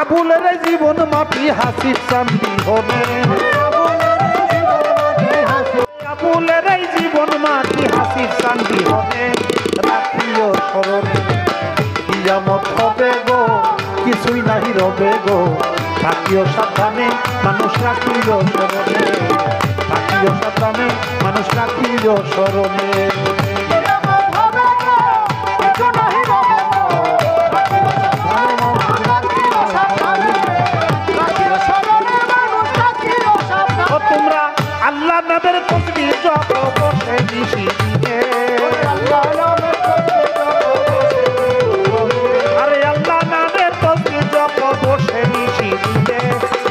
আবুলের জীবন মাটি হাসির চান্দি হবে আবুলের জীবন মাটি হাসির চান্দি হবে রাখিও স্মরণে কিয়ামত হবে গো কিছুই নাহি রবে গো থাকিও সাবধানে মানুষ রাখিও স্মরণে থাকিও সাবধানে মানুষ রাখিও স্মরণে তোমরা আল্লাহ নামের তসবিহ জপ বসে নিশিদিনে আরে আল্লাহ নামের তসবিহ জপ বসে নিশিদিনে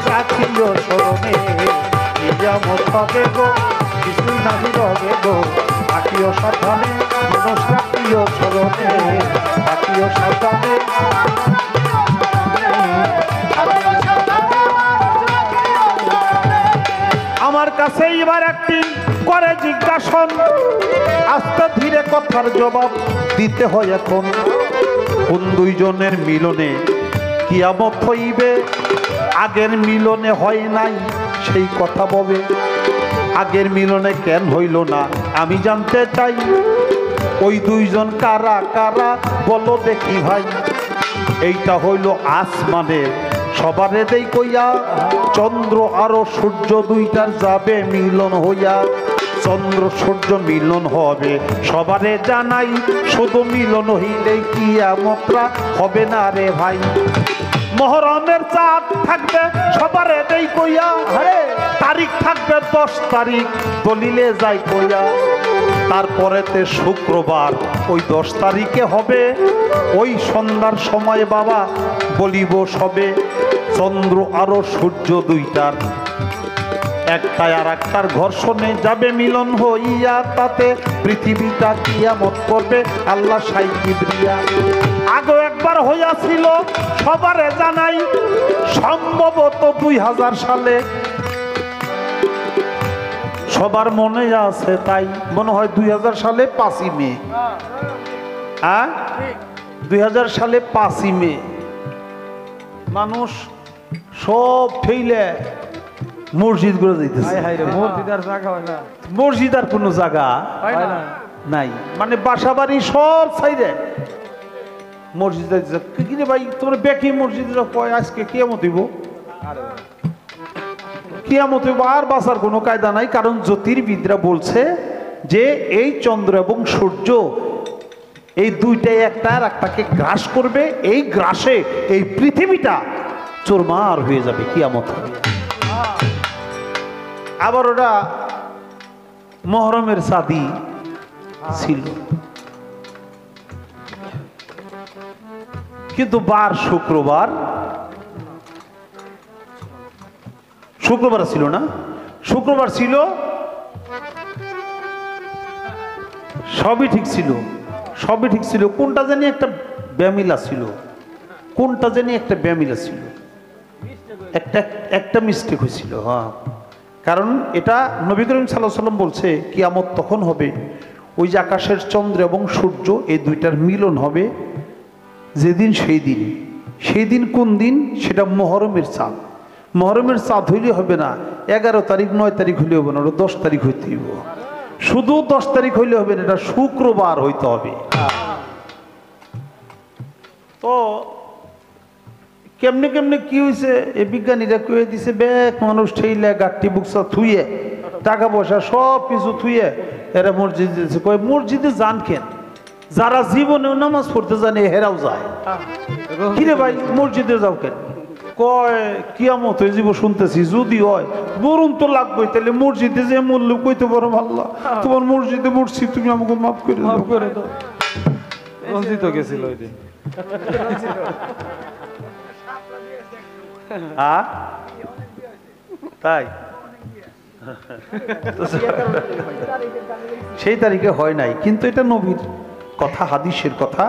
রাখিও স্মরণে কিয়ামত হবে গো কিছুই নাহি রবে গো থাকিও সাবধানে মানুষ রাখিও স্মরণে থাকিও সাবধানে আমার কাছে এবার একটি করে জিজ্ঞাসন আস্তে ধীরে কথার জবাব দিতে হয় এখন কোন দুইজনের মিলনে কিয়ামত হইবে আগের মিলনে হয় নাই সেই কথা বলে আগের মিলনে কেন হইল না আমি জানতে চাই ওই দুইজন কারা কারা বলো দেখি ভাই এইটা হইল আসমানের সবারে দেই কইয়া চন্দ্র আরো সূর্য দুইটার যাবে মিলন হইয়া চন্দ্র সূর্য মিলন হবে সবারে জানাই শুধু মিলন হইলে কিয়ামতটা হবে না রে ভাই মুহররমের চাঁদ থাকবে সবারে দেই কইয়া তারিখ থাকবে 10 তারিখ দলিলে যাই কইয়া তারপরেতে শুক্রবার ওই 10 তারিখে হবে ওই সন্ধ্যার সময় বাবা বলিব সবে চন্দ্র আরো সূর্য দুইটার একটাই আর একটার ঘর্ষণে যাবে মিলন হইয়া তাতে পৃথিবীটা কিয়ামত করবে আল্লাহ সাই কিবরিয়া আগে একবার হইয়াছিল সবারে জানাই সম্ভবত 2000 সালে সবার মনে আছে তাই মনে হয় 2000 সালে 5ই মে 2000 সালে 5ই মে মানুষ সব ফেইলে মসজিদ গুলো যাইতেছে মসজিদ আর কোনো জায়গা নাই মানে বাসা বাড়ি সব ছাইরে মসজিদ যাইতেছে কিনে ভাই তোমরা বেকি মসজিদ কয় আজকে কিয়ামত হইব কিয়ামত হইব আর বাঁচার কোনো কায়দা নাই কারণ জ্যোতির্বিদরা বলছে যে এই চন্দ্র এবং সূর্য এই দুইটাই একটা আর একটাকে গ্রাস করবে এই গ্রাসে এই পৃথিবীটা চোরমার হয়ে যাবে কিয়ামত হবে আবার ওটা মুহররমের চাঁদি ছিল কিন্তু বার শুক্রবার ছিল না শুক্রবার ছিল সবই ঠিক ছিল কোনটা জানি একটা ব্যামিলা ছিল একটা মিস্টেক হয়েছিল হ্যাঁ কারণ এটা নবী করিম সাল্লাল্লাহু আলাইহি ওয়াসাল্লাম বলছে কিয়ামত তখন হবে ওই যে আকাশের চন্দ্র এবং সূর্য এই দুইটার মিলন হবে যেদিন সেই দিন কোন দিন সেটা মুহররমের চাঁদ হইলে হবে না 11 তারিখ 9 তারিখ হইলে হবে না ওটা 10 তারিখ হইতে হইব শুধু 10 তারিখ হইলে হবে না এটা শুক্রবার হইতে হবে তো কেমনে কেমনে কি হয়েছে এই বিজ্ঞানীরা কয়ে দিছে ব্যাগ মানুষ ঠেইলে গাঠটি বুকসা থুইয়ে টাকা পয়সা সব কিছু থুইয়ে এরা মসজিদে কয় মসজিদে যান কেন যারা জীবনেও নামাজ পড়তে জানে হেরাও যায়। কিরে ভাই মসজিদে যাও কেন? কয় কিয়ামত হয়ে যাব শুনতেছি, যদি হয় বরুণ তো লাগবে, তাহলে মসজিদে যে মূল্য কইতে পারো আল্লাহ তোমার মসজিদে পড়ছি, তুমি আমাকে মাফ করে দাও, করে দাও। রঞ্জিত গেছিল ওই দিন। হ্যাঁ তাই সেই তারিখে হয় নাই, কিন্তু এটা নবীর কথা, হাদিসের কথা।